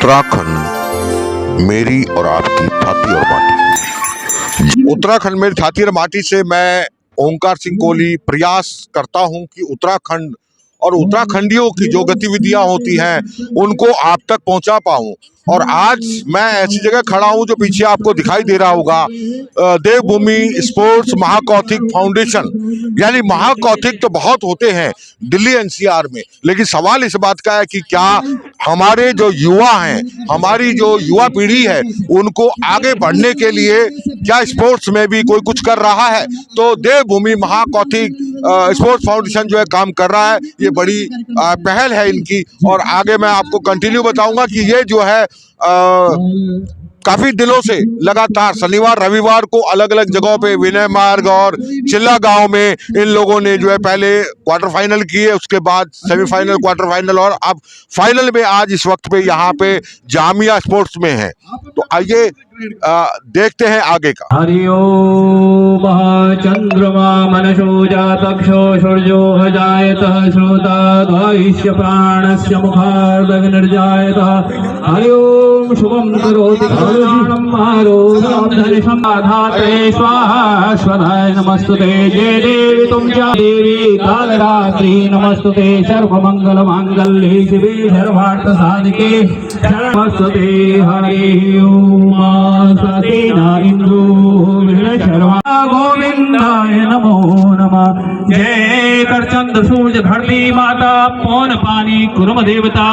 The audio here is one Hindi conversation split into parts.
उत्तराखंड मेरी और आपकी छाती और माटी। उत्तराखंड मेरी छाती और माटी से मैं ओंकार सिंह कोहली प्रयास करता हूं कि उत्तराखंड और उत्तराखंडियों की जो गतिविधियां होती हैं उनको आप तक पहुंचा पाऊं। और आज मैं ऐसी जगह खड़ा हूं जो पीछे आपको दिखाई दे रहा होगा, देवभूमि स्पोर्ट्स महाकौतिक फाउंडेशन। यानी महाकौतिक तो बहुत होते हैं दिल्ली एनसीआर में, लेकिन सवाल इस बात का है कि क्या हमारे जो युवा हैं, हमारी जो युवा पीढ़ी है, उनको आगे बढ़ने के लिए क्या स्पोर्ट्स में भी कोई कुछ कर रहा है। तो देवभूमि महाकौतिक स्पोर्ट्स फाउंडेशन जो है काम कर रहा है, ये बड़ी पहल है इनकी। और आगे मैं आपको कंटिन्यू बताऊंगा कि ये जो है काफी दिनों से लगातार शनिवार रविवार को अलग अलग जगहों पे विनय मार्ग और चिल्ला गांव में इन लोगों ने जो है पहले क्वार्टर फाइनल किए, उसके बाद सेमीफाइनल, क्वार्टर फाइनल और अब फाइनल में आज इस वक्त पे यहाँ पे जामिया स्पोर्ट्स में है। तो आइए देखते हैं आगे का। हरिओ महाचंद्रमा मनसो जातक्षो सूर्यो हजायतः श्रोता द्वायुष्य प्राणस्य मुखार्दग्निर्जायतः। हरिओम शुभम करोति कल्याणम आरोग्यम धनसं आधाते स्वाहा स्वधाय नमस्तुते। जय देवी तुम च देवी कालरात्रि नमस्तुते। सर्वमंगल मांगल्ये शिवे सर्वार्थ साधिके नमस्तुते। हरि ओम सतेना इंद्रो शर्मा गोविंदाय नमो नमः। जय करचंद्र सूर्य धरती माता पौन पानी कुर्म देवता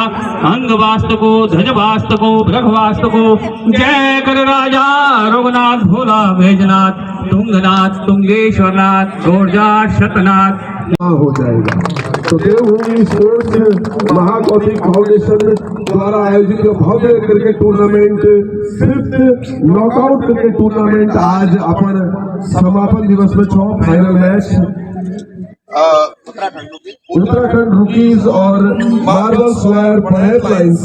अंग वास्तको ध्वज वास्तको ब्रह्म वास्तको। जय कर राजा रघुनाथ भोला बैजनाथ तुंगनाथ तुंगेश्वरनाथ गोरजाट शतनाथ हो जाएगा। तो देवभूमि स्पोर्ट्स महाकौतिक फाउंडेशन द्वारा आयोजित भव्य cricket tournament, fifth knockout cricket tournament आज अपन समापन दिवस में छो फाइनल मैच उत्तराखंड रुकीज और मार्बल स्क्वायर पढ़ाई लाइन्स।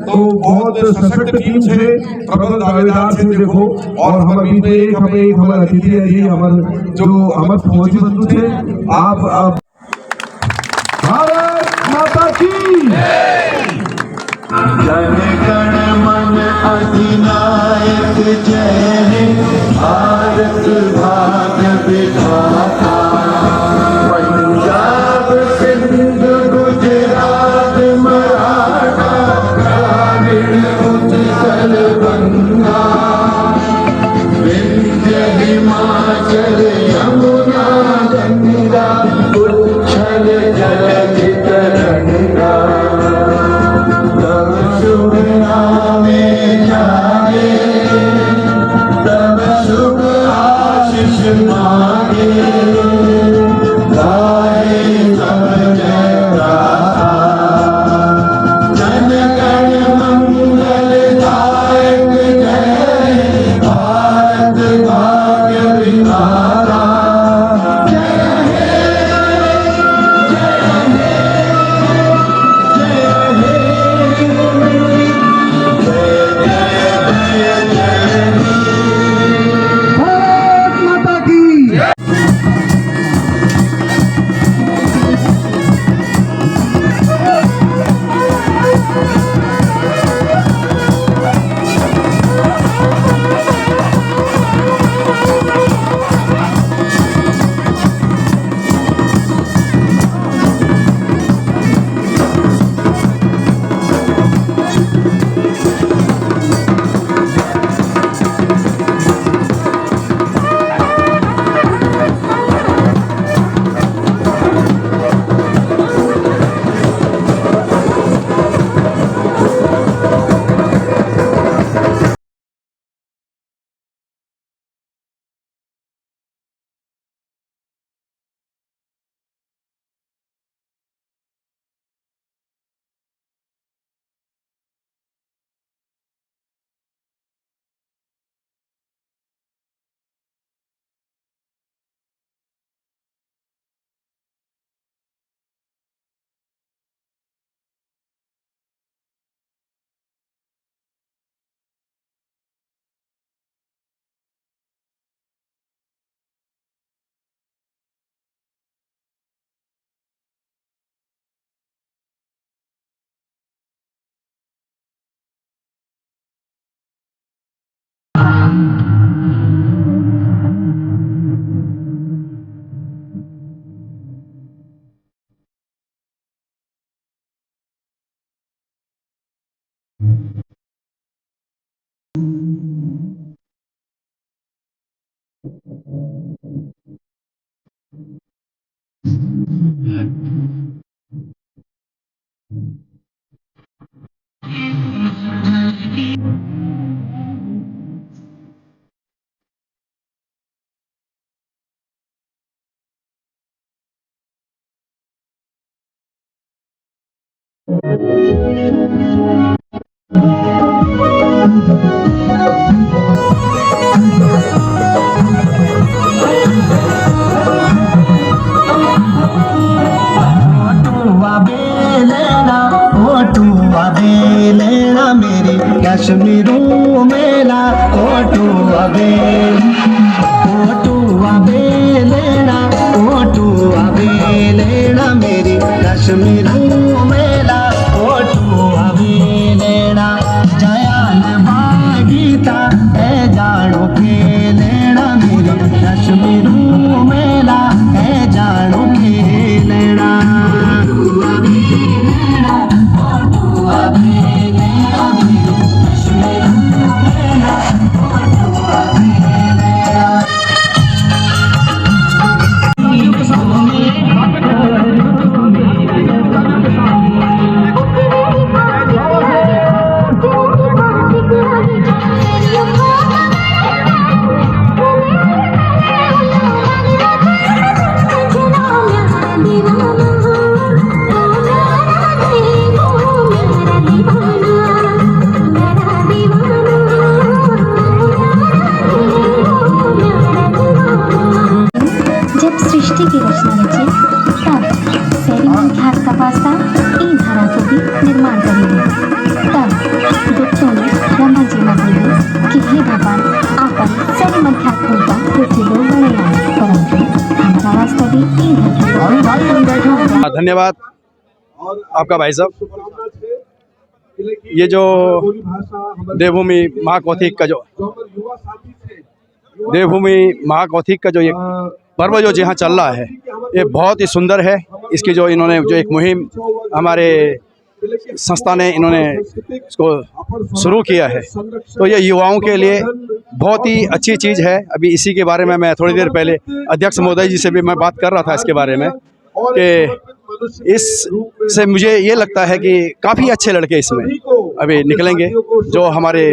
तो बहुत सशक्त टीम है, प्रबल दावेदार थे देखो। और हम अभी तो हमें हमारे अतिथि है जी, हमारे जो हमारे फौजी बंधु थे। आप भारत माता की जन गण मन अधिनायक जय भारत भाग्य विधाता। पंजाब सिंध गुजरात मराठा द्राविड़ उत्कल गंगा विंध्य हिमाचल यमुना गंगा उच्छल जलधि तरंगा। तब शुभ नामे जागे तब शुभ आशीष मांगे। लेना मेरी कश्मीरू मेला ओटू अबे लेना ओटू अबे लेना मेरी कश्मीरू मेला ओटू अबे लेना जयान गीता है जानो के लेना मेरी कश्मीरू मेला है जानो के लेना जब सृष्टि की रचना रची तब पेरिमन ख्यात तपासता ई धारा को भी निर्माण करेंगे। तब गुप्तों ने ब्रह्मा जी में बोले कि हे भगवान आपन पेरिमन ख्यात होता पृथ्वी को बड़े आए परंतु हमारा वास्ता भी ई धरती। धन्यवाद आपका भाई साहब। ये जो देवभूमि महाकौथिक का जो ये पर्व जो यहाँ चल रहा है ये बहुत ही सुंदर है। इसकी जो इन्होंने जो एक मुहिम हमारे संस्था ने इन्होंने इसको शुरू किया है तो ये युवाओं के लिए बहुत ही अच्छी चीज़ है। अभी इसी के बारे में मैं थोड़ी देर पहले अध्यक्ष महोदय जी से भी मैं बात कर रहा था इसके बारे में कि इससे मुझे ये लगता है कि काफ़ी अच्छे लड़के इसमें अभी निकलेंगे जो हमारे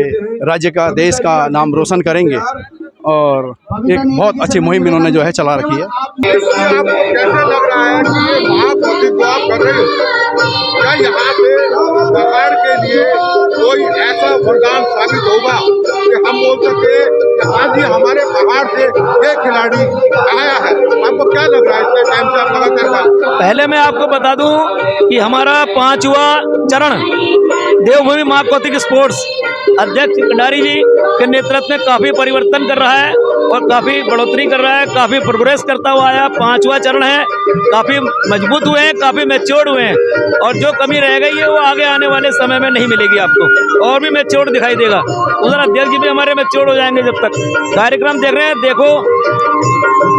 राज्य का देश का नाम रोशन करेंगे और एक बहुत अच्छी मुहिम इन्होंने जो है चला रखी है। आपको कैसे लग रहा है कि ये महाकौथिक को आप कर रहे हो, क्या यहाँ पे पहाड़ के लिए कोई ऐसा वरदान साबित होगा कि हम बोल सके कि हाँ जी हमारे पहाड़ से ये खिलाड़ी आया है? आपको क्या लग रहा है इतने टाइम से आप लगातार? पहले मैं आपको बता दूं कि हमारा 5वां चरण देवभूमि महाकौथिक स्पोर्ट्स अध्यक्ष कंडारी जी के नेतृत्व में काफ़ी परिवर्तन कर रहा है और काफ़ी बढ़ोतरी कर रहा है, काफ़ी प्रोग्रेस करता हुआ आया। 5वां चरण है, काफ़ी मजबूत हुए हैं, काफ़ी मैच्योर्ड हुए हैं और जो कमी रह गई है वो आगे आने वाले समय में नहीं मिलेगी आपको और भी मैच्योर्ड दिखाई देगा। उधर अध्यक्ष जी भी हमारे मैच्योर्ड हो जाएंगे। जब तक कार्यक्रम देख रहे हैं, देखो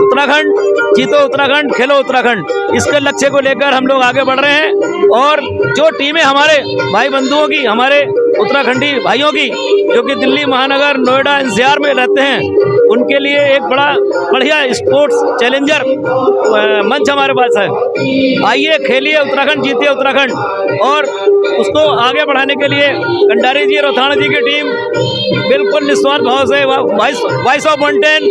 उत्तराखंड जीतो उत्तराखंड खेलो उत्तराखंड, इसके लक्ष्य को लेकर हम लोग आगे बढ़ रहे हैं और जो टीमें हमारे भाई बंधुओं की, हमारे उत्तराखंडी भाइयों की जो कि दिल्ली महानगर नोएडा एनसीआर में रहते हैं, उनके लिए एक बढ़िया स्पोर्ट्स चैलेंजर मंच हमारे पास है। आइए खेलिए उत्तराखंड, जीतिए उत्तराखंड और उसको आगे बढ़ाने के लिए कंडारी जी रोथाना जी की टीम बिल्कुल निस्वार्थ भाव से वॉइस ऑफ माउंटेन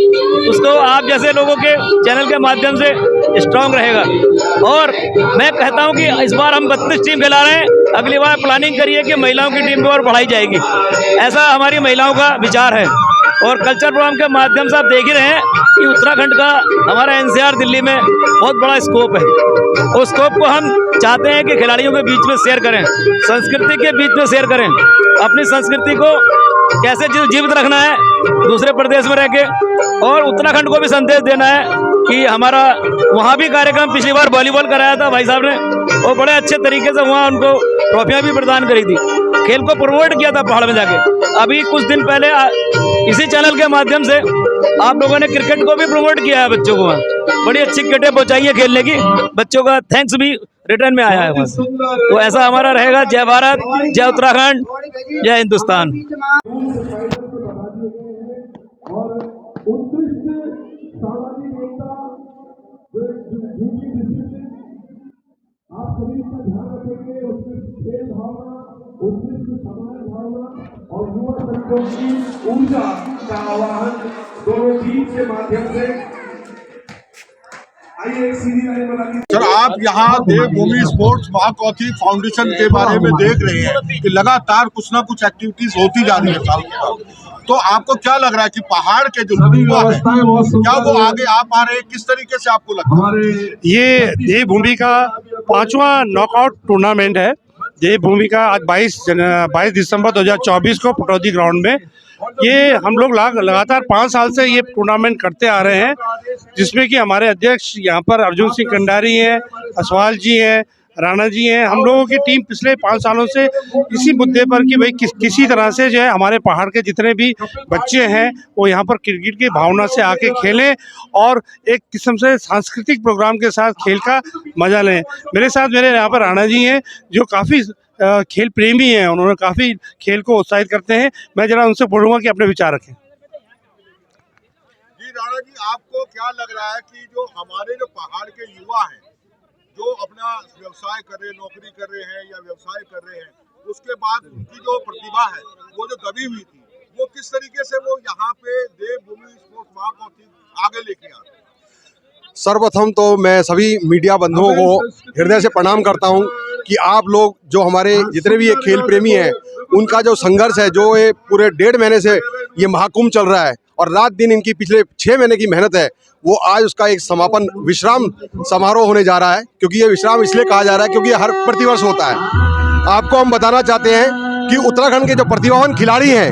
उसको आप जैसे लोगों के चैनल के माध्यम से स्ट्रांग रहेगा। और मैं कहता हूं कि इस बार हम 32 टीम खिला रहे हैं, अगली बार प्लानिंग करिए कि महिलाओं की टीम को और बढ़ाई जाएगी, ऐसा हमारी महिलाओं का विचार है। और कल्चर प्रोग्राम के माध्यम से आप देख ही रहे हैं कि उत्तराखंड का हमारा एनसीआर दिल्ली में बहुत बड़ा स्कोप है। उस स्कोप को हम चाहते हैं कि खिलाड़ियों के बीच में शेयर करें, संस्कृति के बीच में शेयर करें, अपनी संस्कृति को कैसे जीवित रखना है दूसरे प्रदेश में रह के, और उत्तराखंड को भी संदेश देना है कि हमारा वहाँ भी कार्यक्रम पिछली बार वॉलीबॉल कराया था भाई साहब ने और बड़े अच्छे तरीके से वहाँ उनको ट्रॉफियाँ भी प्रदान करी थी, खेल को प्रमोट किया था पहाड़ में जाके। अभी कुछ दिन पहले इसी चैनल के माध्यम से आप लोगों ने क्रिकेट को भी प्रमोट किया है बच्चों को, वहाँ बड़ी अच्छी क्रिकेटें पहुँचाई है खेलने की, बच्चों का थैंक्स भी रिटर्न में आया है वहाँ से। तो ऐसा हमारा रहेगा। जय भारत, जय उत्तराखंड, जय हिंदुस्तान। आप सभी इसका ध्यान रखेंगे, उत्कृष्ट खेल भावना, उत्कृष्ट समाज भावना और युवा तत्वों की ऊर्जा का आवाहन दोनों टीम के माध्यम से। आइए एक सीधी लाइन बना दी। सर, आप यहाँ देवभूमि स्पोर्ट्स महाकौथी फाउंडेशन के बारे में देख रहे हैं कि लगातार कुछ ना कुछ एक्टिविटीज होती जा रही है साल के साल। तो आपको क्या लग रहा है कि पहाड़ के जो युवा हैं, क्या वो आगे आ पा रहे हैं? किस तरीके से आपको लगता है? ये देवभूमि का 5वां नॉकआउट टूर्नामेंट है। देवभूमि का आज 22 दिसंबर 2024 को पटौदी ग्राउंड में ये हम लोग लगातार 5 साल से ये टूर्नामेंट करते आ रहे हैं, जिसमें कि हमारे अध्यक्ष यहाँ पर अर्जुन सिंह कंडारी हैं, असवाल जी हैं, राणा जी हैं। हम लोगों की टीम पिछले 5 सालों से इसी मुद्दे पर कि भाई किसी तरह से जो है हमारे पहाड़ के जितने भी बच्चे हैं वो यहाँ पर क्रिकेट की भावना से आके खेलें और एक किस्म से सांस्कृतिक प्रोग्राम के साथ खेल का मजा लें। मेरे साथ मेरे यहाँ पर राणा जी हैं जो काफ़ी खेल प्रेमी हैं, उन्होंने काफ़ी खेल को उत्साहित करते हैं। मैं जरा उनसे बोलूँगा कि अपने विचार रखें। जी राणा जी, आपको क्या लग रहा है कि जो हमारे जो पहाड़ के युवा हैं जो अपना व्यवसाय कर रहे हैं, नौकरी कर रहे हैं या व्यवसाय कर रहे हैं, उसके बाद उनकी जो प्रतिभा है वो जो दबी हुई थी, वो किस तरीके से वो यहाँ पे देवभूमि स्पोर्ट्स महाकौथी आगे लेके आ रहे हैं? सर्वप्रथम तो मैं सभी मीडिया बंधुओं को हृदय से प्रणाम करता हूं कि आप लोग जो हमारे जितने भी ये खेल प्रेमी हैं उनका जो संघर्ष है, जो ये पूरे 1.5 महीने से ये महाकुंभ चल रहा है और रात दिन इनकी पिछले 6 महीने की मेहनत है, वो आज उसका एक समापन विश्राम समारोह होने जा रहा है। क्योंकि ये विश्राम इसलिए कहा जा रहा है क्योंकि ये हर प्रतिवर्ष होता है। आपको हम बताना चाहते हैं कि उत्तराखंड के जो प्रतिभावान खिलाड़ी हैं,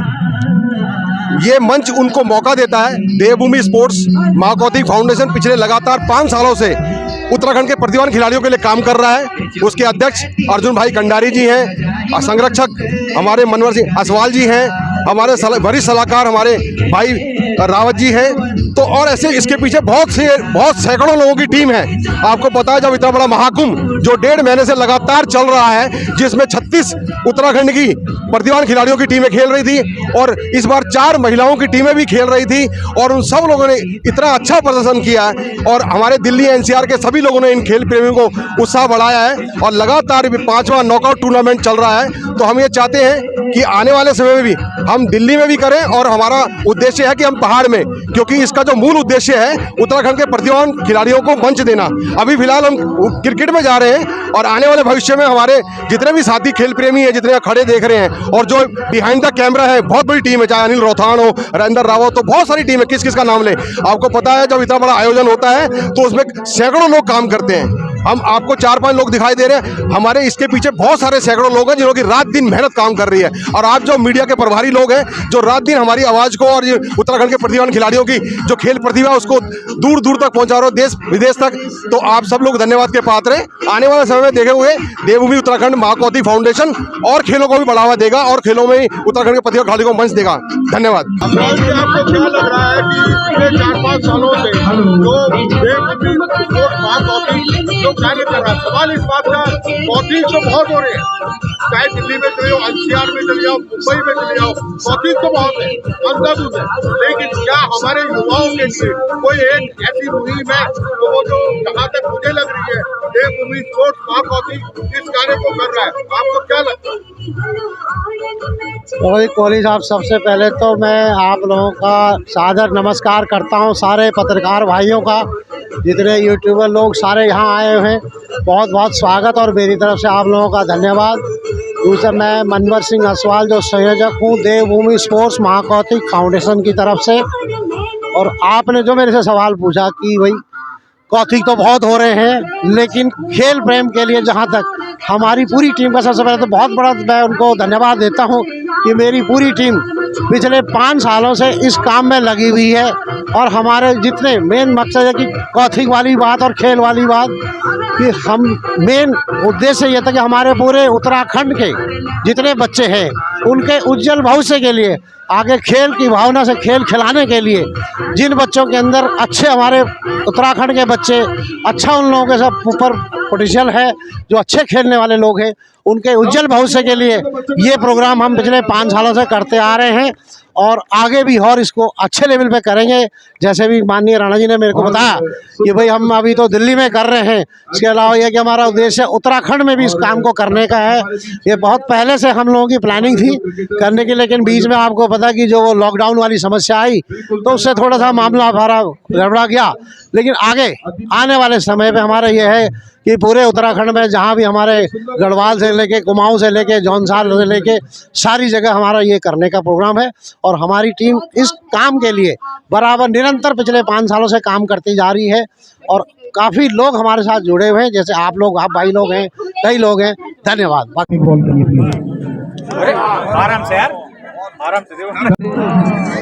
ये मंच उनको मौका देता है। देवभूमि स्पोर्ट्स महाकौथी फाउंडेशन पिछले लगातार 5 सालों से उत्तराखंड के प्रतिभावान खिलाड़ियों के लिए काम कर रहा है। उसके अध्यक्ष अर्जुन भाई कंडारी जी हैं, संरक्षक हमारे मनवर सिंह असवाल जी हैं, हमारे वरिष्ठ सलाहकार हमारे भाई रावत जी हैं। तो और ऐसे इसके पीछे बहुत सैकड़ों लोगों की टीम है। आपको पता है जब इतना बड़ा महाकुंभ जो 1.5 महीने से लगातार चल रहा है, जिसमें 36 उत्तराखंड की प्रतिभावान खिलाड़ियों की टीमें खेल रही थी और इस बार 4 महिलाओं की टीमें भी खेल रही थी और उन सब लोगों ने इतना अच्छा प्रदर्शन किया है और हमारे दिल्ली NCR के सभी लोगों ने इन खेल प्रेमियों को उत्साह बढ़ाया है और लगातार 5वां नॉकआउट टूर्नामेंट चल रहा है। तो हम ये चाहते हैं कि आने वाले समय में भी हम दिल्ली में भी करें और हमारा उद्देश्य है कि हम पहाड़ में, क्योंकि इसका जो मूल उद्देश्य है उत्तराखंड के प्रतिभावान खिलाड़ियों को मंच देना। अभी फिलहाल हम क्रिकेट में जा रहे हैं और आने वाले भविष्य में हमारे जितने भी साथी खेल प्रेमी हैं, जितने खड़े देख रहे हैं और जो बिहाइंड द कैमरा है, बहुत बड़ी टीम है, चाहे अनिल रोहतान हो, राजेंद्र रावत, तो बहुत सारी टीम है, किस किस का नाम ले। आपको पता है जब इतना बड़ा आयोजन होता है तो उसमें सैकड़ों लोग काम करते हैं। हम आपको 4-5 लोग दिखाई दे रहे हैं, हमारे इसके पीछे बहुत सारे सैकड़ों लोग हैं जिन्हों की रात दिन मेहनत काम कर रही है। और आप जो मीडिया के प्रभारी लोग हैं जो रात दिन हमारी आवाज़ को और उत्तराखंड के प्रतिभावान खिलाड़ियों की जो खेल प्रतिभा उसको दूर दूर तक पहुंचा रहे हो, देश विदेश तक, तो आप सब लोग धन्यवाद के पात्र हैं। आने वाले समय में देखे हुए देवभूमि उत्तराखंड महाकौथी फाउंडेशन और खेलों को भी बढ़ावा देगा और खेलों में उत्तराखंड के प्रतिभावान खिलाड़ियों को मंच देगा। धन्यवाद। आपको क्या लग रहा है कि पिछले 4-5 सालों से जो देवभूमि स्पोर्ट्स महाकौथी जो कार्य कर रहा है, सवाल इस बात का कौथी तो बहुत हो रहे हैं, चाहे दिल्ली में चले जाओ, NCR में चले जाओ, मुंबई में चले जाओ, कौथी तो बहुत है, अंधाधुंध है, लेकिन क्या हमारे युवाओं के लिए कोई एक ऐसी मुहिम है तो वो जो जहाँ तक मुझे लग रही है देवभूमि स्पोर्ट्स महाकौथी इस कार्य को कर रहा है, आपको क्या लगता है? रोहित कोहली साहब, सबसे पहले तो मैं आप लोगों का सादर नमस्कार करता हूं, सारे पत्रकार भाइयों का, जितने यूट्यूबर लोग सारे यहाँ आए हैं, बहुत बहुत स्वागत और मेरी तरफ से आप लोगों का धन्यवाद। दूसरा, मैं मनवर सिंह असवाल जो संयोजक हूँ देवभूमि स्पोर्ट्स महाकौथी फाउंडेशन की तरफ से। और आपने जो मेरे से सवाल पूछा कि भाई कौथी तो बहुत हो रहे हैं, लेकिन खेल प्रेम के लिए जहाँ तक हमारी पूरी टीम का, सबसे पहले तो बहुत बड़ा मैं उनको धन्यवाद देता हूँ कि मेरी पूरी टीम पिछले 5 सालों से इस काम में लगी हुई है। और हमारे जितने मेन मकसद है कि कौथी वाली बात और खेल वाली बात कि हम मेन उद्देश्य ये था कि हमारे पूरे उत्तराखंड के जितने बच्चे हैं उनके उज्जवल भविष्य के लिए आगे खेल की भावना से खेल खिलाने के लिए जिन बच्चों के अंदर अच्छे, हमारे उत्तराखंड के बच्चे अच्छा, उन लोगों के सब ऊपर पोटेंशियल है, जो अच्छे खेलने वाले लोग हैं, उनके उज्जवल भविष्य के लिए ये प्रोग्राम हम पिछले 5 सालों से करते आ रहे हैं और आगे भी और इसको अच्छे लेवल पे करेंगे। जैसे भी माननीय राणा जी ने मेरे को बताया कि भाई हम अभी तो दिल्ली में कर रहे हैं, इसके अलावा यह कि हमारा उद्देश्य उत्तराखंड में भी इस काम को करने का है। ये बहुत पहले से हम लोगों की प्लानिंग थी करने की, लेकिन बीच में आपको पता कि जो वो लॉकडाउन वाली समस्या आई तो उससे थोड़ा सा मामला हमारा गड़बड़ा गया। लेकिन आगे आने वाले समय पे हमारा ये है कि पूरे उत्तराखंड में जहाँ भी हमारे गढ़वाल से लेके, कुमाऊं से लेके, जौनसार से लेके सारी जगह हमारा ये करने का प्रोग्राम है और हमारी टीम इस काम के लिए बराबर निरंतर पिछले 5 सालों से काम करती जा रही है और काफ़ी लोग हमारे साथ जुड़े हुए हैं, जैसे आप लोग, आप भाई लोग हैं, कई लोग हैं। धन्यवाद। बाकी आराम से यार, आराम से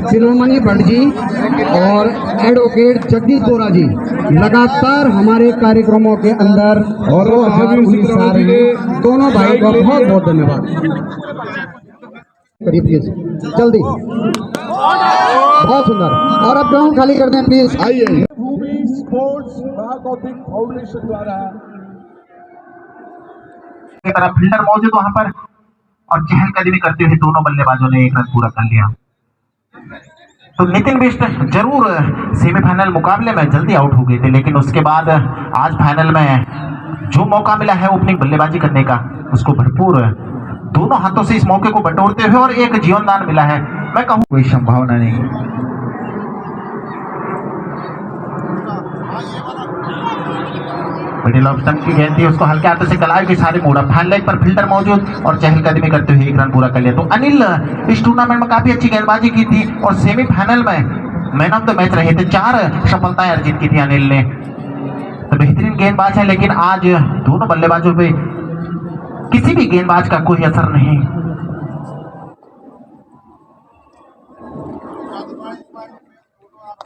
शिरोमणि भट्ट जी और एडवोकेट जगदीश बोरा जी लगातार हमारे कार्यक्रमों के अंदर और दोनों भाई का बहुत बहुत धन्यवाद। करिए प्लीज, जल्दी, बहुत सुंदर। और अब ग्राउंड खाली कर दें प्लीज। आइए। स्पोर्ट्स महाकौतिक फाउंडेशन द्वारा की तरफ फिल्टर मौजूद वहां पर और चहलकदमी करते हुए दोनों बल्लेबाजों ने एक रन पूरा कर लिया। तो नितिन बिष्ट जरूर सेमीफाइनल मुकाबले में जल्दी आउट हो गए थे, लेकिन उसके बाद आज फाइनल में जो मौका मिला है ओपनिंग बल्लेबाजी करने का, उसको भरपूर दोनों हाथों से इस मौके को बटोरते हुए और एक जीवनदान मिला है। मैं कहूँ कोई संभावना नहीं। मिडिल ऑफ स्टंप की गेंद थी, उसको हल्के हाथों से कलाई के सारे मोड़ा, फाइन लेग पर फिल्टर मौजूद और चहलकदमी करते हुए एक रन पूरा कर लिया। तो अनिल इस टूर्नामेंट में काफी अच्छी गेंदबाजी की थी और सेमीफाइनल में मैन ऑफ द मैच रहे थे। 4 सफलताएं अर्जित की थी अनिल ने। तो बेहतरीन गेंदबाज है, लेकिन आज दोनों बल्लेबाजों पे किसी भी गेंदबाज का कोई असर नहीं।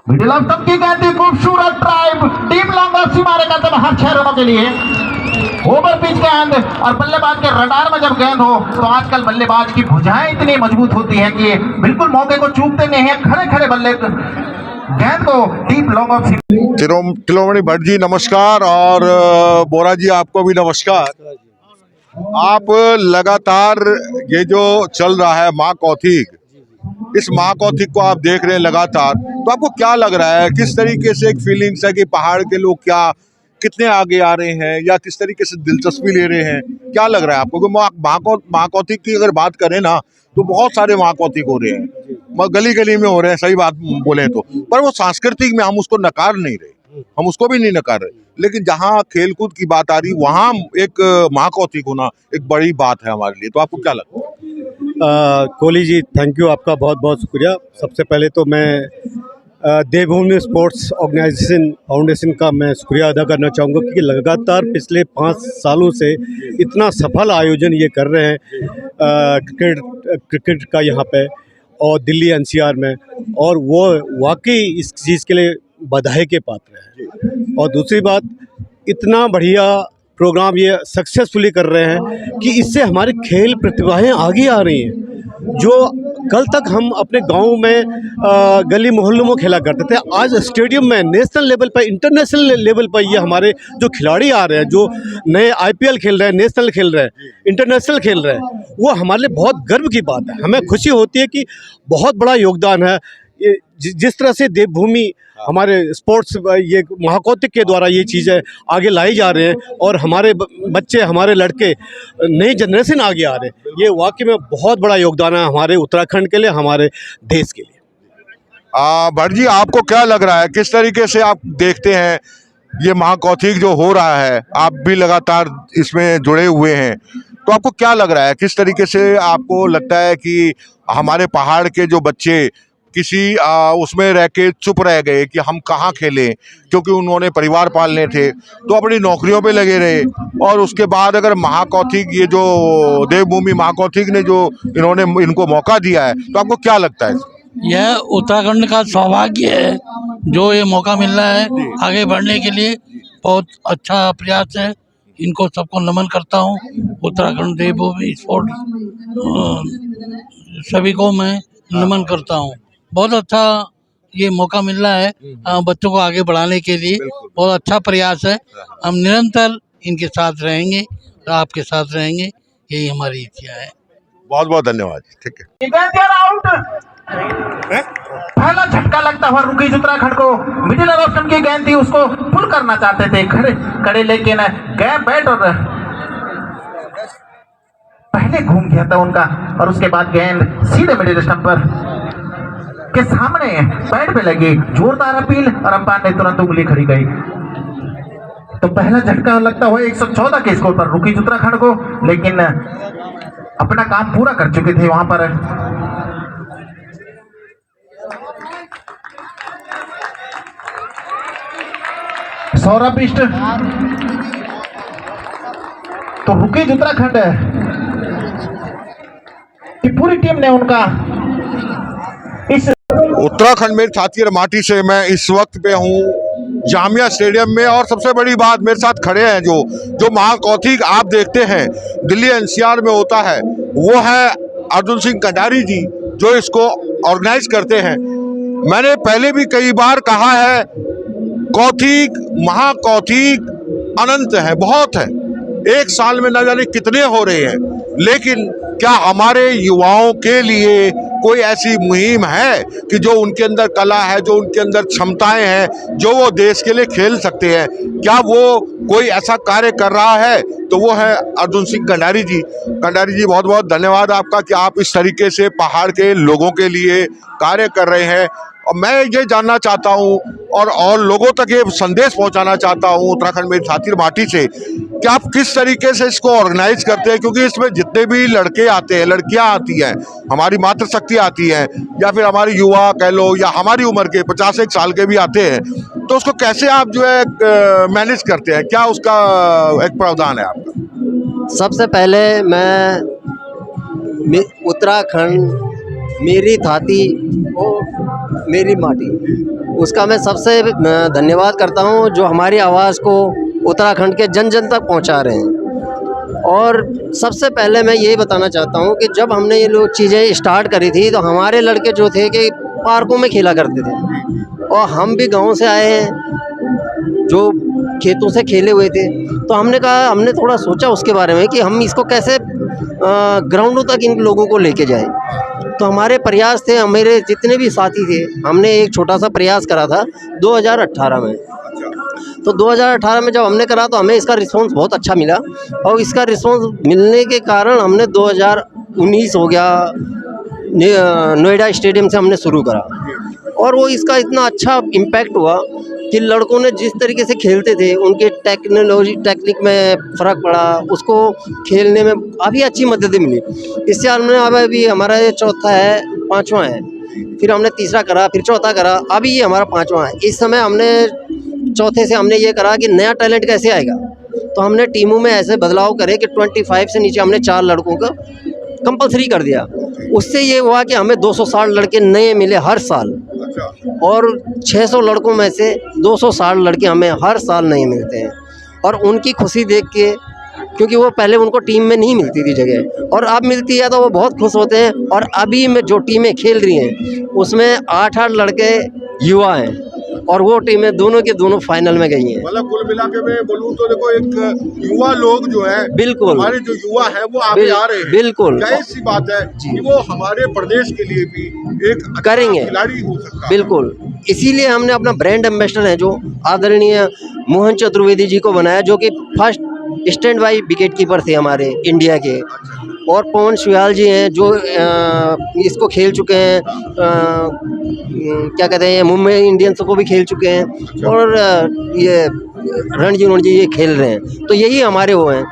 मिडिल ऑफ स्टंप की गेंद थी, खूबसूरत ड्राइव, टीम लॉन्ग ऑफ मारेगा तब हर 6 रनों के लिए। ओवर पिच गेंद और बल्लेबाज के रडार में जब गेंद हो तो आजकल बल्लेबाज की भुजाएं इतनी मजबूत होती है कि बिल्कुल मौके को चूकते नहीं है। खड़े खड़े बल्ले गेंद को डीप लॉन्ग ऑफ। शिरोमणि भट्ट जी नमस्कार और बोरा जी आपको भी नमस्कार। आप लगातार ये जो चल रहा है महाकौतिक, इस महाकौतिक को आप देख रहे हैं लगातार, तो आपको क्या लग रहा है, किस तरीके से एक फीलिंग्स है कि पहाड़ के लोग क्या कितने आगे आ रहे हैं या किस तरीके से दिलचस्पी ले रहे हैं, क्या लग रहा है आपको? महाकौतिक की अगर बात करें ना तो बहुत सारे महाकौतिक हो रहे हैं, गली गली में हो रहे हैं, सही बात बोले तो, पर वो सांस्कृतिक में हम उसको नकार नहीं रहे, हम उसको भी नहीं नकार रहे, लेकिन जहाँ खेलकूद की बात आ रही वहाँ एक महाकौतिक होना एक बड़ी बात है हमारे लिए। तो आपको क्या लगता है? कोहली जी, थैंक यू, आपका बहुत बहुत शुक्रिया। सबसे पहले तो मैं देवभूमि स्पोर्ट्स ऑर्गेनाइजेशन फाउंडेशन का मैं शुक्रिया अदा करना चाहूँगा कि लगातार पिछले 5 सालों से इतना सफल आयोजन ये कर रहे हैं क्रिकेट का यहाँ पे और दिल्ली एनसीआर में, और वो वाकई इस चीज़ के लिए बधाई के पात्र हैं। और दूसरी बात, इतना बढ़िया प्रोग्राम ये सक्सेसफुली कर रहे हैं कि इससे हमारी खेल प्रतिभाएं आगे आ रही हैं। जो कल तक हम अपने गांव में गली मोहल्लों में खेला करते थे, आज स्टेडियम में नेशनल लेवल पर, इंटरनेशनल लेवल पर ये हमारे जो खिलाड़ी आ रहे हैं, जो नए IPL खेल रहे हैं, नेशनल खेल रहे हैं, इंटरनेशनल खेल रहे हैं, वो हमारे लिए बहुत गर्व की बात है। हमें खुशी होती है कि बहुत बड़ा योगदान है। ये जिस तरह से देवभूमि हमारे स्पोर्ट्स ये महाकौतिक के द्वारा ये चीज़ें आगे लाई जा रहे हैं और हमारे बच्चे, हमारे लड़के, नई जनरेशन आगे आ रहे हैं, ये वाकई में बहुत बड़ा योगदान है हमारे उत्तराखंड के लिए, हमारे देश के लिए। भट्ट जी, आपको क्या लग रहा है, किस तरीके से आप देखते हैं ये महाकौतिक जो हो रहा है? आप भी लगातार इसमें जुड़े हुए हैं, तो आपको क्या लग रहा है, किस तरीके से आपको लगता है कि हमारे पहाड़ के जो बच्चे किसी उसमें रह के चुप रह गए कि हम कहाँ खेलें, क्योंकि उन्होंने परिवार पालने थे तो अपनी नौकरियों पे लगे रहे, और उसके बाद अगर महाकौतिक, ये जो देवभूमि महाकौतिक ने जो इनको मौका दिया है, तो आपको क्या लगता है? यह उत्तराखंड का सौभाग्य है जो ये मौका मिल रहा है आगे बढ़ने के लिए। बहुत अच्छा प्रयास है, इनको सबको नमन करता हूँ। उत्तराखंड देवभूमि स्पोर्ट्स सभी को मैं नमन करता हूँ। बहुत अच्छा ये मौका मिल रहा है बच्चों को आगे बढ़ाने के लिए। बहुत अच्छा प्रयास है। हम निरंतर इनके साथ रहेंगे, आपके साथ रहेंगे, यही हमारी इच्छा है। बहुत बहुत धन्यवाद। ठीक है। आउट। पहला झटका लगता हुआ रुकीज उत्तराखंड को। मिडिल ऑप्शन की गेंद थी, उसको पुल करना चाहते थे खड़े, लेकिन गए बैट और पहले घूम गया था उनका, और उसके बाद गेंद सीधे मिडिल स्टंप पर के सामने बैट पे लगी। जोरदार अपील और अंपायर ने तुरंत उंगली खड़ी गई। तो पहला झटका लगता हुआ 114 के स्कोर पर रुकीज उत्तराखंड को, लेकिन अपना काम पूरा कर चुके थे वहां पर। सौरभ बिष्ट तो रुकीज उत्तराखंड की पूरी टीम ने उनका इस उत्तराखंड में छाती और माटी से मैं इस वक्त पे हूँ जामिया स्टेडियम में। और सबसे बड़ी बात, मेरे साथ खड़े हैं जो महाकौतिक आप देखते हैं दिल्ली एनसीआर में होता है, वो है अर्जुन सिंह कंडारी जी, जो इसको ऑर्गेनाइज करते हैं। मैंने पहले भी कई बार कहा है, कौतिक महाकौतिक अनंत है, बहुत है, एक साल में न जाने कितने हो रहे हैं। लेकिन क्या हमारे युवाओं के लिए कोई ऐसी मुहिम है कि जो उनके अंदर कला है, जो उनके अंदर क्षमताएं हैं, जो वो देश के लिए खेल सकते हैं? क्या वो कोई ऐसा कार्य कर रहा है? तो वो है अर्जुन सिंह कंडारी जी। कंडारी जी, बहुत बहुत धन्यवाद आपका कि आप इस तरीके से पहाड़ के लोगों के लिए कार्य कर रहे हैं। और मैं ये जानना चाहता हूँ और लोगों तक ये संदेश पहुँचाना चाहता हूँ उत्तराखंड में छाती और माटी से, कि आप किस तरीके से इसको ऑर्गेनाइज करते हैं, क्योंकि इसमें जितने भी लड़के आते हैं, लड़कियां आती हैं, हमारी मातृशक्ति आती है, या फिर हमारी युवा कह लो, या हमारी उम्र के 51 साल के भी आते हैं, तो उसको कैसे आप जो है मैनेज करते हैं? क्या उसका एक प्रावधान है आपका? सबसे पहले मैं उत्तराखंड मेरी छाती और मेरी माटी, उसका मैं सबसे धन्यवाद करता हूँ, जो हमारी आवाज़ को उत्तराखंड के जन जन तक पहुँचा रहे हैं। और सबसे पहले मैं ये बताना चाहता हूँ कि जब हमने ये लोग चीज़ें स्टार्ट करी थी, तो हमारे लड़के जो थे कि पार्कों में खेला करते थे, और हम भी गांव से आए हैं जो खेतों से खेले हुए थे। तो हमने कहा, हमने थोड़ा सोचा उसके बारे में कि हम इसको कैसे ग्राउंडों तक इन लोगों को लेके जाएं। तो हमारे प्रयास थे, मेरे जितने भी साथी थे, हमने एक छोटा सा प्रयास करा था 2018 में। तो 2018 में जब हमने करा तो हमें इसका रिस्पांस बहुत अच्छा मिला, और इसका रिस्पांस मिलने के कारण हमने 2019 हो गया, नोएडा स्टेडियम से हमने शुरू करा, और वो इसका इतना अच्छा इम्पैक्ट हुआ कि लड़कों ने जिस तरीके से खेलते थे, उनके टेक्निक में फ़र्क पड़ा, उसको खेलने में काफ़ी अच्छी मदद मिली। इससे हमने अभी हमारा ये पाँचवा है, फिर हमने तीसरा करा, फिर चौथा करा, अभी ये हमारा पाँचवा है। इस समय हमने चौथे से हमने ये करा कि नया टैलेंट कैसे आएगा, तो हमने टीमों में ऐसे बदलाव करे कि 25 से नीचे हमने 4 लड़कों का कंपलसरी कर दिया। उससे ये हुआ कि हमें 260 लड़के नए मिले हर साल, और 600 लड़कों में से 260 लड़के हमें हर साल नए मिलते हैं। और उनकी खुशी देख के, क्योंकि वो पहले उनको टीम में नहीं मिलती थी जगह, और अब मिलती है तो वो बहुत खुश होते हैं। और अभी में जो टीमें खेल रही हैं उसमें 8 लड़के युवा हैं, और वो टीमें दोनों के दोनों फाइनल में गई हैं। मतलब कुल मिला के मैं बोलूँ तो देखो, एक युवा लोग जो है, बिल्कुल हमारे जो युवा है वो आगे आ रहे हैं। बिल्कुल, जाहिर सी बात है कि वो हमारे प्रदेश के लिए भी एक अच्छा करेंगे, खिलाड़ी हो सकता है। बिल्कुल, इसीलिए हमने अपना ब्रांड एम्बेसडर है जो आदरणीय मोहन चतुर्वेदी जी को बनाया, जो कि first stand by wicket keeper थे हमारे इंडिया के। और पवन सुयाल जी हैं जो इसको खेल चुके हैं, क्या कहते हैं, मुंबई इंडियंस को भी खेल चुके हैं, और ये रणजी ये खेल रहे हैं। तो यही हमारे वो हैं,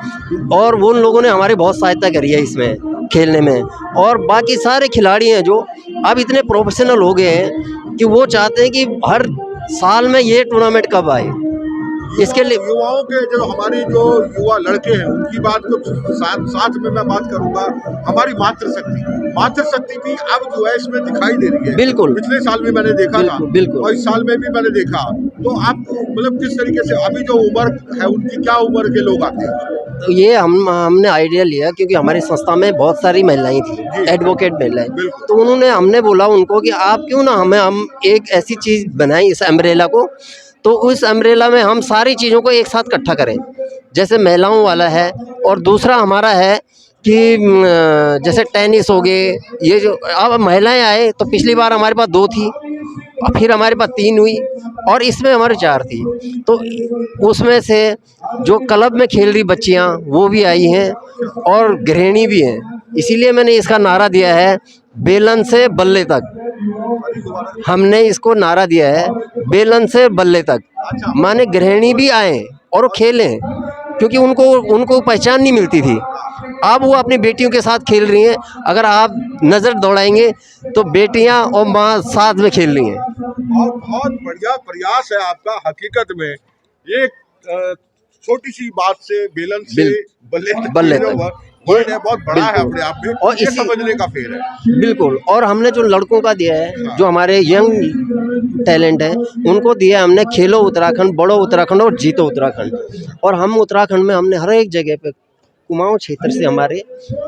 और वो उन लोगों ने हमारी बहुत सहायता करी है इसमें खेलने में। और बाकी सारे खिलाड़ी हैं जो अब इतने प्रोफेशनल हो गए हैं कि वो चाहते हैं कि हर साल में ये टूर्नामेंट कब आए, इसके लिए युवाओं के जो हमारी जो युवा लड़के हैं उनकी बात को साथ में मैं बात करूंगा। हमारी मातृशक्ति भी अब जो है इसमें दिखाई दे रही है। बिल्कुल। पिछले साल भी मैंने देखा था, बिल्कुल। और इस साल में भी मैंने देखा। तो आप मतलब किस तरीके से अभी जो उम्र है उनकी, क्या उम्र के लोग आते हैं? तो ये हमने आइडिया लिया क्योंकि हमारी संस्था में बहुत सारी महिलाएं थी, एडवोकेट महिलाएं, तो हमने बोला उनको कि आप क्यों ना हम एक ऐसी चीज़ बनाएं इस अम्ब्रेला को, तो उस अम्ब्रेला में हम सारी चीज़ों को एक साथ इकट्ठा करें। जैसे महिलाओं वाला है, और दूसरा हमारा है कि जैसे टेनिस हो गए, ये जो अब महिलाएं आए तो पिछली बार हमारे पास 2 थी, फिर हमारे पास 3 हुई, और इसमें हमारे 4 थी। तो उसमें से जो क्लब में खेल रही बच्चियां वो भी आई हैं, और गृहिणी भी हैं। इसीलिए मैंने इसका नारा दिया है बेलन से बल्ले तक। हमने इसको नारा दिया है बेलन से बल्ले तक, माने गृहिणी भी आए और वो खेलें, क्योंकि उनको पहचान नहीं मिलती थी। अब वो अपनी बेटियों के साथ खेल रही हैं। अगर आप नज़र दौड़ाएंगे तो बेटियां और माँ साथ में खेल रही हैं। बहुत बढ़िया प्रयास है आपका। हकीकत में ये छोटी सी बात से बेलन से बल्ले तक वर्ड है, बहुत बड़ा है अपने आप में, और ये समझने का फेर है। बिल्कुल। और हमने जो लड़कों का दिया है, जो हमारे यंग टैलेंट है, उनको दिया है हमने खेलो उत्तराखंड, बढ़ो उत्तराखंड और जीतो उत्तराखंड। और हम उत्तराखंड में हमने हर एक जगह पे, कुमाऊं क्षेत्र से, हमारे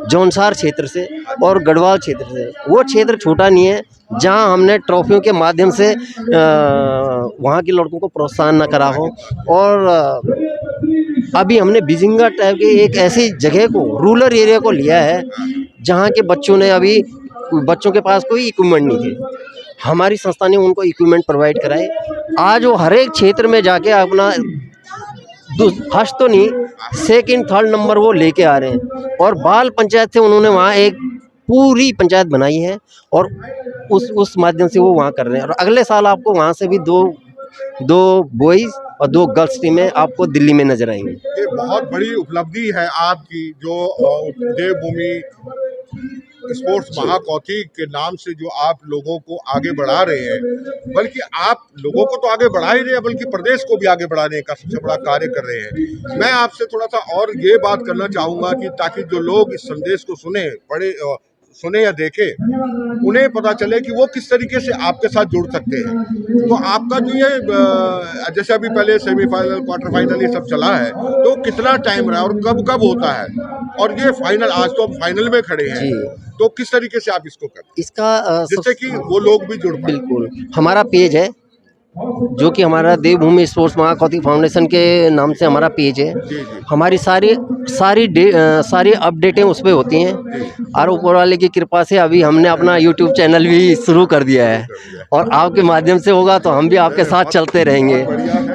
जौनसार क्षेत्र से और गढ़वाल क्षेत्र से, वो क्षेत्र छोटा नहीं है जहां हमने ट्रॉफियों के माध्यम से वहां के लड़कों को प्रोत्साहन न करा हो। और अभी हमने बिजिंगा टाइप के एक ऐसी जगह को, रूरल एरिया को लिया है जहां के बच्चों के पास कोई इक्विपमेंट नहीं थे। हमारी संस्था ने उनको इक्विपमेंट प्रोवाइड कराए। आज वो हर एक क्षेत्र में जाके अपना फर्स्ट तो नहीं, सेकंड थर्ड नंबर वो लेके आ रहे हैं। और बाल पंचायत से उन्होंने वहाँ एक पूरी पंचायत बनाई है, और उस माध्यम से वो वहाँ कर रहे हैं। और अगले साल आपको वहाँ से भी दो बॉयज़ और 2 गर्ल्स टीमें आपको दिल्ली में नजर आएंगी। ये बहुत बड़ी उपलब्धि है आपकी, जो देवभूमि स्पोर्ट्स महाकौथी के नाम से जो आप लोगों को आगे बढ़ा रहे हैं। बल्कि आप लोगों को तो आगे बढ़ा ही रहे हैं, बल्कि प्रदेश को भी आगे बढ़ाने का सबसे बड़ा कार्य कर रहे हैं। मैं आपसे थोड़ा सा और ये बात करना चाहूँगा कि ताकि जो लोग इस संदेश को सुने या देखे, उन्हें पता चले कि वो किस तरीके से आपके साथ जुड़ सकते हैं। तो आपका जो ये जैसे अभी पहले सेमीफाइनल, क्वार्टर फाइनल ये सब चला है, तो कितना टाइम रहा और कब होता है, और ये फाइनल, आज तो हम फाइनल में खड़े हैं, तो किस तरीके से आप इसको करते हैं इसका, जिससे कि वो लोग भी जुड़ पाए? बिल्कुल। हमारा पेज है जो कि हमारा देवभूमि स्पोर्ट्स महाकौथी फाउंडेशन के नाम से हमारा पेज है। हमारी सारी अपडेटें उस पर होती हैं, और ऊपर वाले की कृपा से अभी हमने अपना यूट्यूब चैनल भी शुरू कर दिया है, और आपके माध्यम से होगा तो हम भी आपके साथ चलते रहेंगे।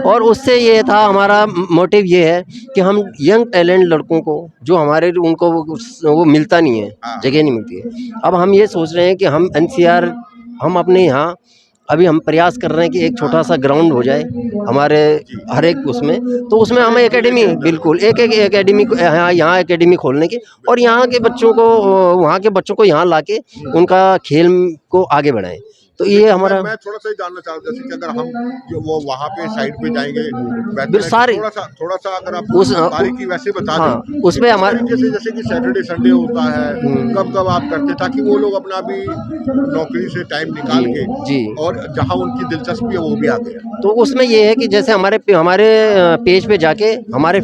और उससे ये था, हमारा मोटिव ये है कि हम यंग टैलेंट लड़कों को, जो उनको वो मिलता नहीं है, जगह नहीं मिलती है। अब हम ये सोच रहे हैं कि हम NCR, हम अपने यहाँ अभी हम प्रयास कर रहे हैं कि एक छोटा सा ग्राउंड हो जाए हमारे हर एक उसमें, तो उसमें हमें एकेडमी, बिल्कुल एक एकेडमी यहाँ एकेडमी खोलने की, और यहाँ के बच्चों को, वहाँ के बच्चों को यहाँ लाके उनका खेल को आगे बढ़ाएं। तो ये हमारा, मैं थोड़ा सा जानना चाहता हूँ, जैसे कि अगर हम वो वहाँ पे साइड पे जाएंगे, सारे थोड़ा सा अगर आप तारीखी वैसे बता दें, उसमें हमारे जैसे कि सैटरडे संडे होता है, कब आप करते, ताकि वो लोग अपना भी नौकरी से टाइम निकाल के और जहाँ उनकी दिलचस्पी है वो भी आगे। तो उसमें ये है कि जैसे हमारे पेज पे जाके हमारे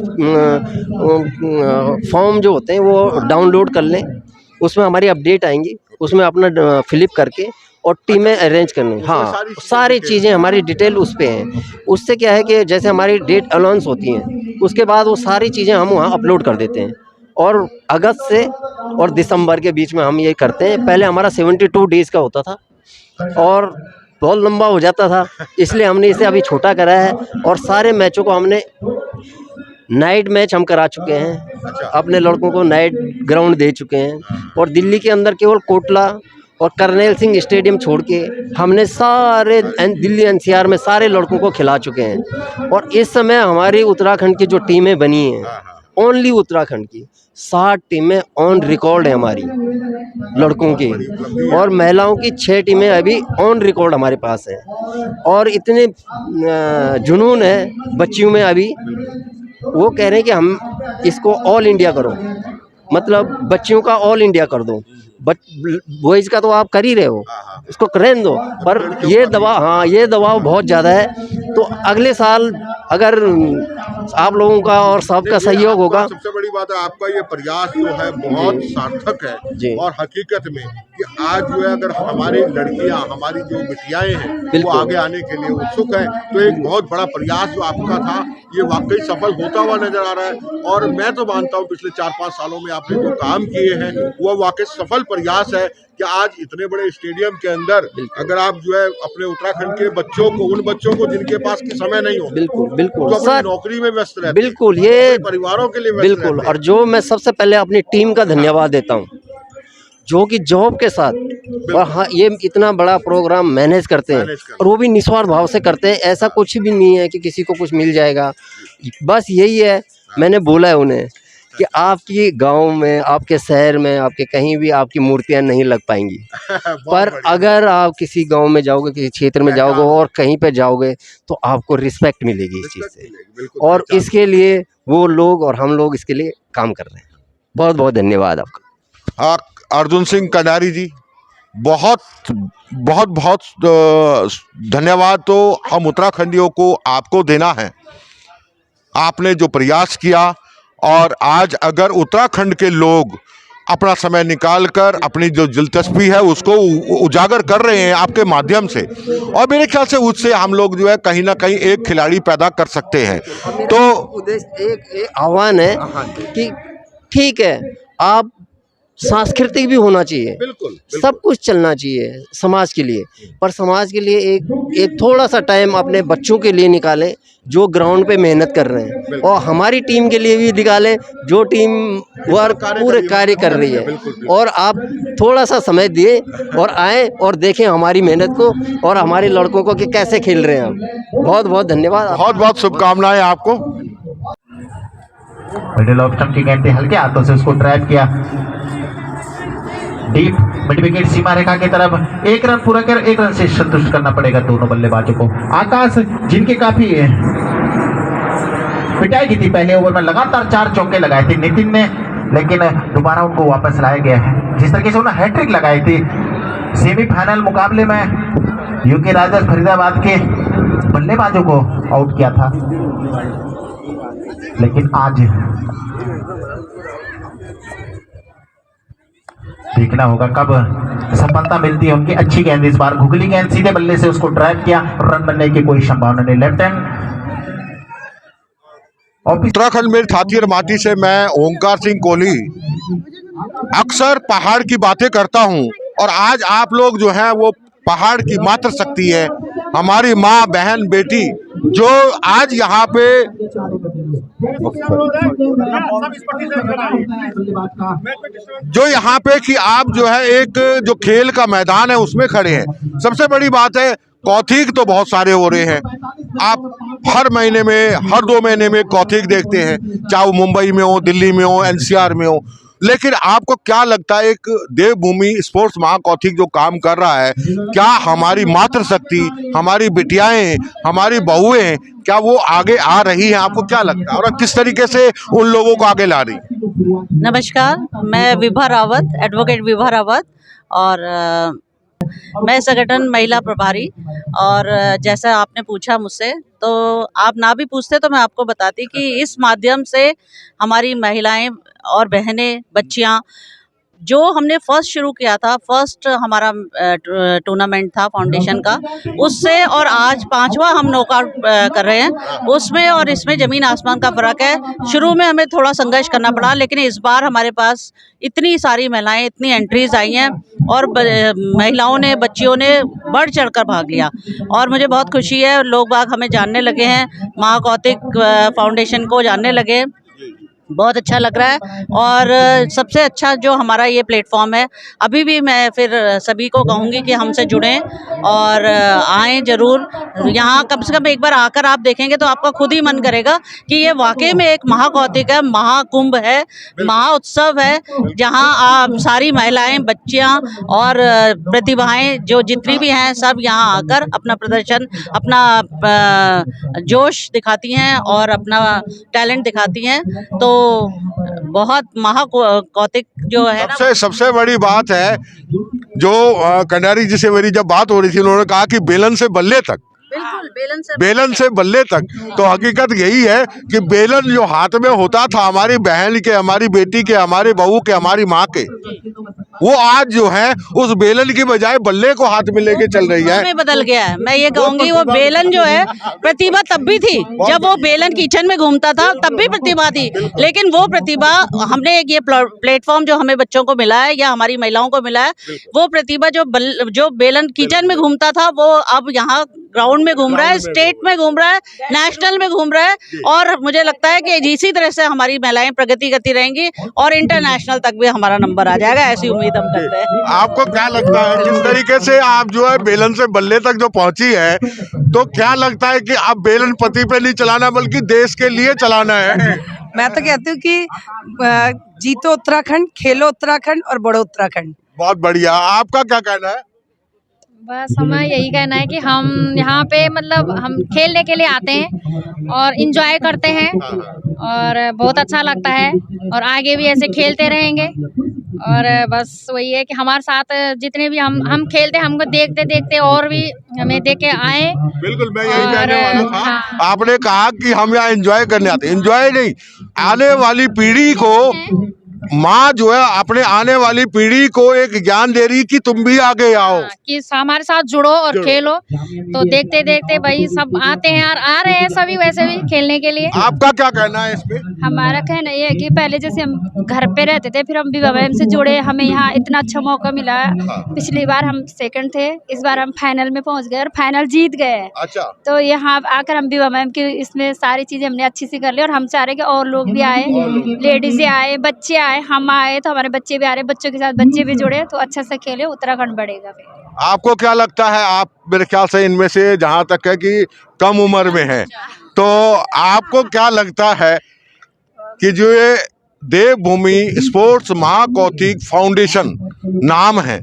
फॉर्म जो होते हैं वो डाउनलोड कर लें, उसमें हमारी अपडेट आएंगी, उसमें अपना फिलिप करके और टीमें अरेंज करनी। हाँ, सारी चीज़ें हमारी डिटेल उस पे हैं। उससे क्या है कि जैसे हमारी डेट अनाउंस होती हैं, उसके बाद वो सारी चीज़ें हम वहाँ अपलोड कर देते हैं। और अगस्त से और दिसंबर के बीच में हम ये करते हैं। पहले हमारा 72 डेज़ का होता था और बहुत लंबा हो जाता था, इसलिए हमने इसे अभी छोटा करा है। और सारे मैचों को हमने नाइट मैच हम करा चुके हैं, अपने लड़कों को नाइट ग्राउंड दे चुके हैं। और दिल्ली के अंदर केवल कोटला और करनेल सिंह स्टेडियम छोड़ के हमने सारे दिल्ली NCR में सारे लड़कों को खिला चुके हैं। और इस समय हमारी उत्तराखंड की जो टीमें बनी हैं ओनली उत्तराखंड की 60 टीमें ऑन रिकॉर्ड है हमारी लड़कों की, और महिलाओं की 6 टीमें अभी ऑन रिकॉर्ड हमारे पास हैं। और इतने जुनून है बच्चियों में अभी, वो कह रहे हैं कि हम इसको ऑल इंडिया करो, मतलब बच्चियों का ऑल इंडिया कर दो। बॉयज़ का तो आप कर ही रहे हो, इसको रहने दो, पर ये दबाव, हाँ ये दबाव बहुत ज़्यादा है। तो अगले साल अगर आप लोगों का और सबका सहयोग होगा। सबसे बड़ी बात है आपका ये प्रयास जो है बहुत सार्थक है, और हकीकत में कि आज जो है अगर हमारी लड़कियां, हमारी जो बिटियाएं हैं वो आगे आने के लिए उत्सुक है, तो एक बहुत बड़ा प्रयास जो आपका था ये वाकई सफल होता हुआ नजर आ रहा है। और मैं तो मानता हूँ पिछले 4-5 सालों में आपने जो काम किए हैं वो वाकई सफल प्रयास है कि आज इतने बड़े स्टेडियम के अंदर अगर आप जो है अपने उत्तराखंड के बच्चों को, उन बच्चों को जिनके पास की समय नहीं हो, बिल्कुल तो अपनी नौकरी में व्यस्त रहते हैं, बिल्कुल ये परिवारों के लिए व्यस्त बिल्कुल रहते हैं। और जो मैं सबसे पहले अपनी टीम का धन्यवाद देता हूँ, जो कि जॉब के साथ और हाँ ये इतना बड़ा प्रोग्राम मैनेज करते हैं, और वो भी निस्वार्थ भाव से करते हैं। ऐसा कुछ भी नहीं है कि किसी को कुछ मिल जाएगा, बस यही है। मैंने बोला है उन्हें कि आपकी गांव में, आपके शहर में, आपके कहीं भी आपकी मूर्तियां नहीं लग पाएंगी, पर अगर आप किसी गांव में जाओगे, किसी क्षेत्र में जाओगे और कहीं पे जाओगे, तो आपको रिस्पेक्ट मिलेगी इस चीज़ से, और इसके लिए वो लोग और हम लोग इसके लिए काम कर रहे हैं। बहुत बहुत धन्यवाद आपका। अर्जुन सिंह कंडारी जी, बहुत बहुत बहुत धन्यवाद तो हम उत्तराखंडियों को आपको देना है। आपने जो प्रयास किया, और आज अगर उत्तराखंड के लोग अपना समय निकालकर अपनी जो दिलचस्पी है उसको उजागर कर रहे हैं आपके माध्यम से, और मेरे ख्याल से उससे हम लोग जो है कहीं ना कहीं एक खिलाड़ी पैदा कर सकते हैं। तो उद्देश्य एक आह्वान है कि ठीक है, आप सांस्कृतिक भी होना चाहिए, बिल्कुल सब कुछ चलना चाहिए समाज के लिए, पर समाज के लिए एक थोड़ा सा टाइम अपने बच्चों के लिए निकालें जो ग्राउंड पे मेहनत कर रहे हैं, और हमारी टीम के लिए भी निकालें जो टीम वर्क पूरे कार्य कर रही है, और आप थोड़ा सा समय दिए और आए और देखें हमारी मेहनत को और हमारे लड़कों को कि कैसे खेल रहे हैं हम। बहुत बहुत धन्यवाद, बहुत बहुत शुभकामनाएं आपको। मिडिल ऑप्शन की गेंद हल्के हाथों से उसको ड्राइव किया डीप मिड विकेट सीमा रेखा की तरफ। 1 रन पूरा कर 1 रन से संतुष्ट करना पड़ेगा दोनों बल्लेबाजों को। आकाश जिनके काफी पिटाई की थी पहले ओवर में, लगातार 4 चौके लगाए थे नितिन ने, लेकिन दोबारा उनको वापस लाया गया है। जिस तरीके से उन्होंने हैट्रिक लगाई थी सेमीफाइनल मुकाबले में यूके राइडर्स फरीदाबाद के बल्लेबाजों को आउट किया था, लेकिन आज देखना होगा कब सफलता मिलती है उनकी। अच्छी गेंद इस बार, घुगली गेंद सीधे बल्ले से उसको ड्राइव किया, रन बनने की कोई संभावना नहीं। Left hand. उत्तराखंड में छाती और माटी से मैं ओंकार सिंह कोहली अक्सर पहाड़ की बातें करता हूं, और आज आप लोग जो हैं वो पहाड़ की मात्र शक्ति है, हमारी माँ, बहन, बेटी जो आज यहाँ पे जो यहाँ पे कि आप जो है एक जो खेल का मैदान है उसमें खड़े हैं। सबसे बड़ी बात है कौथिग तो बहुत सारे हो रहे हैं, आप हर महीने में, हर 2 महीने में कौथिग देखते हैं, चाहे वो मुंबई में हो, दिल्ली में हो, एनसीआर में हो। लेकिन आपको क्या लगता है एक देवभूमि स्पोर्ट्स महाकौथिग जो काम कर रहा है, क्या हमारी मातृशक्ति, हमारी बिटियाएं, हमारी बहुएं, क्या वो आगे आ रही हैं? आपको क्या लगता है, और किस तरीके से उन लोगों को आगे ला रही? नमस्कार, मैं विभा रावत, एडवोकेट विभा रावत, और मैं संगठन महिला प्रभारी। और जैसा आपने पूछा मुझसे, तो आप ना भी पूछते तो मैं आपको बताती कि इस माध्यम से हमारी महिलाएं और बहनें, बच्चियां, जो हमने फर्स्ट शुरू किया था, फर्स्ट हमारा टूर्नामेंट था फाउंडेशन का, उससे और आज 5वां हम नॉकआउट कर रहे हैं, उसमें और इसमें ज़मीन आसमान का फ़र्क है। शुरू में हमें थोड़ा संघर्ष करना पड़ा, लेकिन इस बार हमारे पास इतनी सारी महिलाएं, इतनी एंट्रीज आई हैं, और महिलाओं ने, बच्चियों ने बढ़ चढ़कर भाग लिया, और मुझे बहुत खुशी है। लोग बाग हमें जानने लगे हैं, महाकौतिक फाउंडेशन को जानने लगे, बहुत अच्छा लग रहा है। और सबसे अच्छा जो हमारा ये प्लेटफॉर्म है, अभी भी मैं फिर सभी को कहूँगी कि हमसे जुड़ें और आएँ ज़रूर। यहाँ कम से कम एक बार आकर आप देखेंगे तो आपका खुद ही मन करेगा कि ये वाकई में एक महाकौतिक है, महाकुंभ है, महाउत्सव है, जहाँ आप सारी महिलाएं, बच्चियाँ और प्रतिभाएं जो जितनी भी हैं सब यहाँ आकर अपना प्रदर्शन, अपना जोश दिखाती हैं और अपना टैलेंट दिखाती हैं। तो बहुत महाकौतिक जो है ना, सबसे बड़ी बात है जो कंडारी जी से मेरी जब बात हो रही थी, उन्होंने कहा कि बेलन से बल्ले तक, बिल्कुल बेलन से बल्ले तक। तो हकीकत यही है कि बेलन जो हाथ में होता था हमारी बहन के, हमारी बेटी के, हमारे बहू के, हमारी माँ के, वो आज जो है उस बेलन की बजाय बल्ले को हाथ में लेके चल रही है। में बदल गया है। मैं ये कहूंगी वो बेलन जो है, प्रतिभा तब भी थी जब वो बेलन किचन में घूमता था, तब भी प्रतिभा थी। लेकिन वो प्रतिभा हमने एक ये प्लेटफॉर्म जो हमें बच्चों को मिला है या हमारी महिलाओं को मिला है, वो प्रतिभा जो बेलन किचन में घूमता था वो अब यहाँ ग्राउंड में घूम रहा है, स्टेट में घूम रहा है, नेशनल में घूम रहा है। और मुझे लगता है कि इसी तरह से हमारी महिलाएं प्रगति करती रहेंगी और इंटरनेशनल तक भी हमारा नंबर आ जाएगा, ऐसी उम्मीद हम करते हैं। आपको क्या लगता है किस तरीके से आप जो है बेलन से बल्ले तक जो पहुंची है, तो क्या लगता है कि आप बेलन पति पे नहीं चलाना बल्कि देश के लिए चलाना है? मैं तो कहती हूँ कि जीतो उत्तराखंड, खेलो उत्तराखंड और बढ़ो उत्तराखंड। बहुत बढ़िया। आपका क्या कहना है? बस हमें यही कहना है कि हम यहाँ पे मतलब हम खेलने के लिए आते हैं और एंजॉय करते हैं और बहुत अच्छा लगता है और आगे भी ऐसे खेलते रहेंगे। और बस वही है कि हमारे साथ जितने भी हम खेलते हैं, हमको देखते देखते और भी हमें देख के आए। बिल्कुल, मैं यही कहने वाला था। हाँ। आपने कहा कि हम यहाँ एंजॉय करने आते, एंजॉय नहीं, आने वाली पीढ़ी को माँ जो है अपने आने वाली पीढ़ी को एक ज्ञान दे रही कि तुम भी आगे आओ, कि हमारे साथ जुड़ो और खेलो। तो देखते देखते भाई सब आते हैं और आ रहे हैं सभी वैसे भी खेलने के लिए। आपका क्या कहना है इसमें? हमारा कहना ये है कि पहले जैसे हम घर पे रहते थे, फिर हम विभा मैम से जुड़े, हमें यहाँ इतना अच्छा मौका मिला। पिछली बार हम सेकंड थे, इस बार हम फाइनल में पहुँच गए और फाइनल जीत गए। अच्छा। तो यहाँ आकर हम विभा मैम की इसमें सारी चीजें हमने अच्छी सी कर ली और हम चाह रहे कि और लोग भी आए, लेडीज आए, बच्चे आए, हम आए तो हमारे बच्चे भी आ रहे, बच्चों के साथ बच्चे भी जुड़े तो अच्छा से खेले, उत्तराखंड बढ़ेगा। आपको क्या लगता है? आप मेरे ख्याल से इनमें से जहाँ तक है कि कम उम्र में है, तो आपको क्या लगता है कि जो ये देवभूमि स्पोर्ट्स महाकौतिक फाउंडेशन नाम है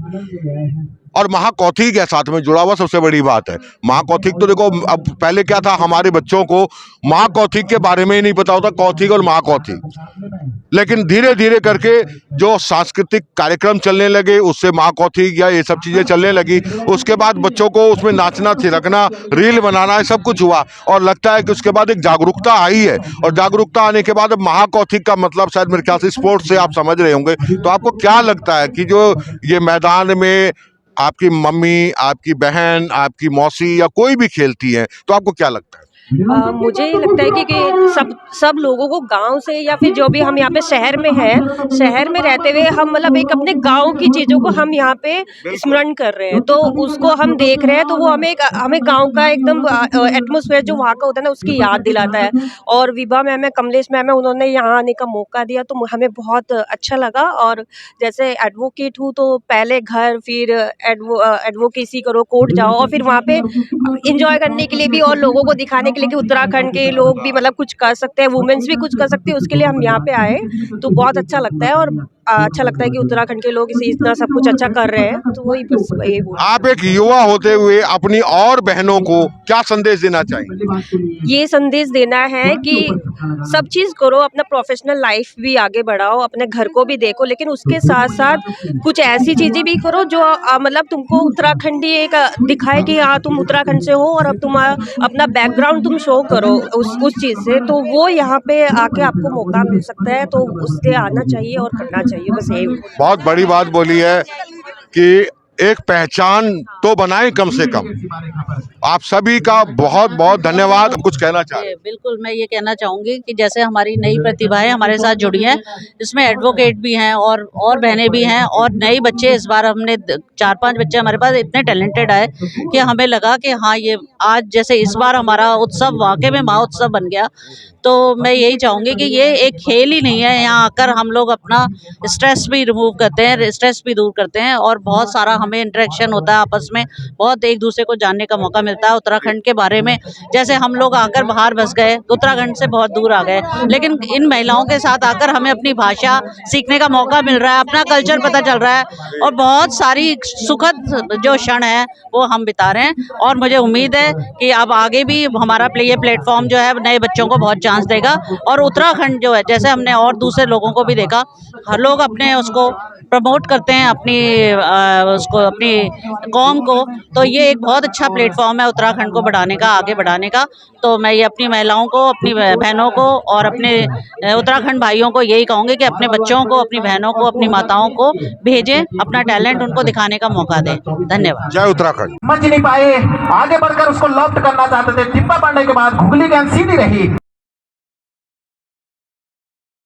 और महाकौतिक के साथ में जुड़ा हुआ, सबसे बड़ी बात है महाकौतिक। तो देखो, अब पहले क्या था, हमारे बच्चों को महाकौतिक के बारे में ही नहीं पता होता, कौतिक और महाकौतिक। लेकिन धीरे धीरे करके जो सांस्कृतिक कार्यक्रम चलने लगे, उससे महाकौतिक या ये सब चीज़ें चलने लगी। उसके बाद बच्चों को उसमें नाचना, थिरकना, रील बनाना, ये सब कुछ हुआ और लगता है कि उसके बाद एक जागरूकता आई है। और जागरूकता आने के बाद अब महाकौतिक का मतलब शायद मेरे ख्याल से स्पोर्ट्स से आप समझ रहे होंगे। तो आपको क्या लगता है कि जो ये मैदान में आपकी मम्मी, आपकी बहन, आपकी मौसी या कोई भी खेलती है, तो आपको क्या लगता है? मुझे ये लगता है कि सब लोगों को गांव से या फिर जो भी हम यहाँ पे शहर में हैं, शहर में रहते हुए हम मतलब एक अपने गांव की चीज़ों को हम यहाँ पे स्मरण कर रहे हैं, तो उसको हम देख रहे हैं, तो वो हमें गांव का एकदम एटमॉस्फेयर जो वहाँ का होता है ना, उसकी याद दिलाता है। और विभा मैम है, कमलेश मैम है, उन्होंने यहाँ आने का मौका दिया तो हमें बहुत अच्छा लगा। और जैसे एडवोकेट हूँ तो पहले घर, फिर एडवोकेसी करो, कोर्ट जाओ और फिर वहाँ पे इंजॉय करने के लिए भी और लोगों को दिखाने के लिए कि उत्तराखंड के लोग भी मतलब कुछ कर सकते हैं, वुमेन्स भी कुछ कर सकते हैं, उसके लिए हम यहाँ पे आए तो बहुत अच्छा लगता है। और अच्छा लगता है कि उत्तराखंड के लोग इसे इतना सब कुछ अच्छा कर रहे हैं, तो वही बस यही। आप एक युवा होते हुए अपनी और बहनों को क्या संदेश देना चाहिए? ये संदेश देना है कि सब चीज़ करो, अपना प्रोफेशनल लाइफ भी आगे बढ़ाओ, अपने घर को भी देखो, लेकिन उसके साथ साथ कुछ ऐसी चीज़ें भी करो जो मतलब तुमको उत्तराखंडी एक दिखाए कि हाँ तुम उत्तराखंड से हो और अब तुम अपना बैकग्राउंड तुम शो करो उस चीज़ से, तो वो यहाँ पे आके आपको मौका मिल सकता है, तो उससे आना चाहिए और करना चाहिए। बस यही। बहुत बड़ी बात बोली है कि एक पहचान तो बनाए कम से कम। आप सभी का बहुत बहुत धन्यवाद। कुछ कहना चाहते हैं? बिल्कुल, मैं ये कहना चाहूँगी कि जैसे हमारी नई प्रतिभाएं हमारे साथ जुड़ी हैं, इसमें एडवोकेट भी हैं और बहनें भी हैं और नए बच्चे। इस बार हमने 4-5 बच्चे हमारे पास इतने टैलेंटेड आए कि हमें लगा कि हाँ, ये आज जैसे इस बार हमारा उत्सव वाकई में महोत्सव बन गया। तो मैं यही चाहूँगी कि ये एक खेल ही नहीं है, यहाँ आकर हम लोग अपना स्ट्रेस भी रिमूव करते हैं, स्ट्रेस भी दूर करते हैं और बहुत सारा हमें इंटरेक्शन होता है आपस में, बहुत एक दूसरे को जानने का मौका मिलता है उत्तराखंड के बारे में। जैसे हम लोग आकर बाहर बस गए, उत्तराखंड से बहुत दूर आ गए, लेकिन इन महिलाओं के साथ आकर हमें अपनी भाषा सीखने का मौका मिल रहा है, अपना कल्चर पता चल रहा है और बहुत सारी सुखद जो क्षण है वो हम बिता रहे हैं। और मुझे उम्मीद है कि अब आगे भी हमारा ये प्लेटफॉर्म जो है नए बच्चों को बहुत चांस देगा। और उत्तराखंड जो है, जैसे हमने और दूसरे लोगों को भी देखा, हर लोग अपने उसको प्रमोट करते हैं, अपनी कौम को, तो ये एक बहुत अच्छा प्लेटफॉर्म है उत्तराखंड को बढ़ाने का, आगे बढ़ाने का। तो मैं ये अपनी महिलाओं को, अपनी बहनों को और अपने उत्तराखंड भाइयों को यही कहूँगी कि अपने बच्चों को, अपनी बहनों को, अपनी माताओं को भेजें, अपना टैलेंट उनको दिखाने का मौका दें। धन्यवाद। जय उत्तराखंड। समझ नहीं पाए, आगे बढ़कर उसको लॉफ्ट करना चाहते थे, टिप्पा पड़ने के बाद घुगली गेंद सीधी रही।